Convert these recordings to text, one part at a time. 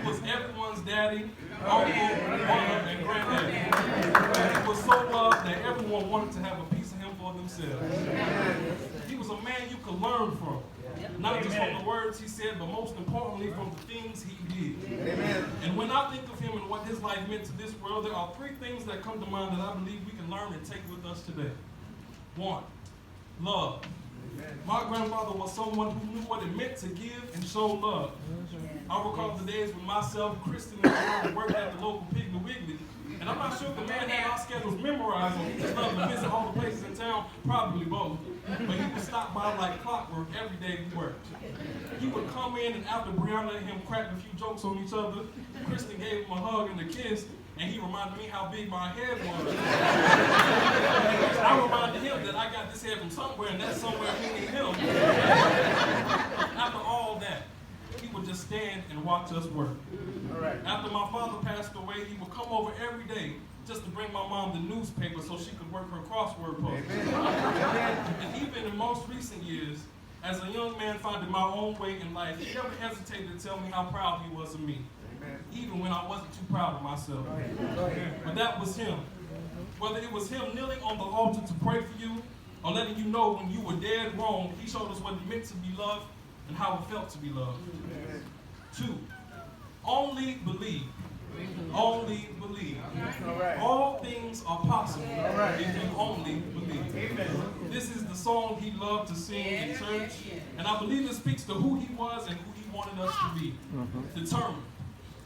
He was everyone's daddy, uncle, mother, and granddaddy. And he was so loved that everyone wanted to have a piece of him for themselves. He was a man you could learn from. Not just from the words he said, but most importantly from the things he did. Amen. And when I think of him and what his life meant to this world, there are three things that come to mind that I believe we can learn and take with us today. One, love. My grandfather was someone who knew what it meant to give and show love. I recall the days when myself, Kristen, and I worked at the local Piggly Wiggly. And I'm not sure if the man had our schedules memorized or he just loved to visit all the places in town, probably both. But he would stop by like clockwork every day we worked. He would come in, and after Brianna and him cracked a few jokes on each other, Kristen gave him a hug and a kiss, and he reminded me how big my head was. I reminded him that I got this head from somewhere, and that somewhere meaning him. After all that, he would just stand and watch us work. After my father passed away, he would come over every day just to bring my mom the newspaper so she could work her crossword puzzle. And even in most recent years, as a young man finding my own way in life, he never hesitated to tell me how proud he was of me, even when I wasn't too proud of myself. But that was him. Whether it was him kneeling on the altar to pray for you, or letting you know when you were dead wrong, he showed us what it meant to be loved and how it felt to be loved. Two, only believe. Only believe. All things are possible if you only believe. This is the song he loved to sing in church, and I believe it speaks to who he was and who he wanted us to be. Determined,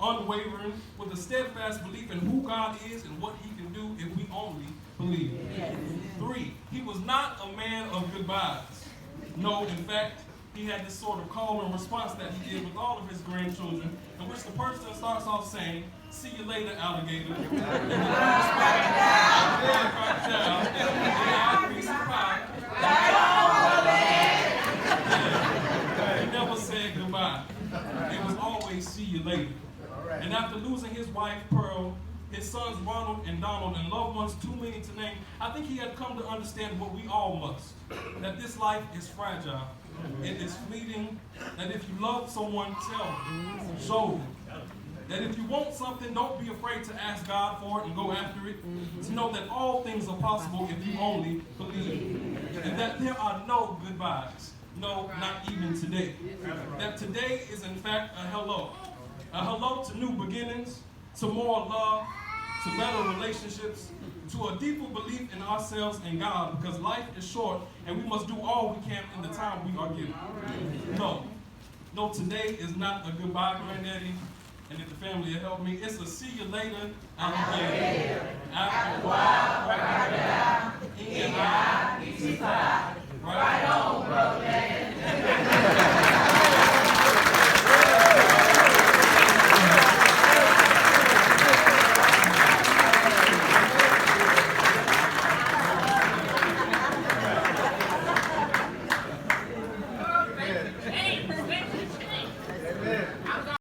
unwavering, with a steadfast belief in who God is and what he can do if we only believe. Three, he was not a man of goodbyes. No, in fact, he had this sort of call and response that he did with all of his grandchildren, in which the person starts off saying, "See you later, alligator." And then the response, crocodile, and piece of pie. He never said goodbye. It was always "see you later." And after losing his wife, Pearl, his sons Ronald and Donald, and loved ones too many to name, I think he had come to understand what we all must, that this life is fragile. It is fleeting, that if you love someone, tell them, show them. That if you want something, don't be afraid to ask God for it and go after it. To know that all things are possible if you only believe. And that there are no goodbyes. No, not even today. That today is in fact a hello. A hello to new beginnings, to more love, to better relationships, to a deeper belief in ourselves and God, because life is short and we must do all we can in the time we are given. No, today is not a goodbye, Granddaddy, and if the family will help me, it's a see you later, alligator. After a while, crocodile.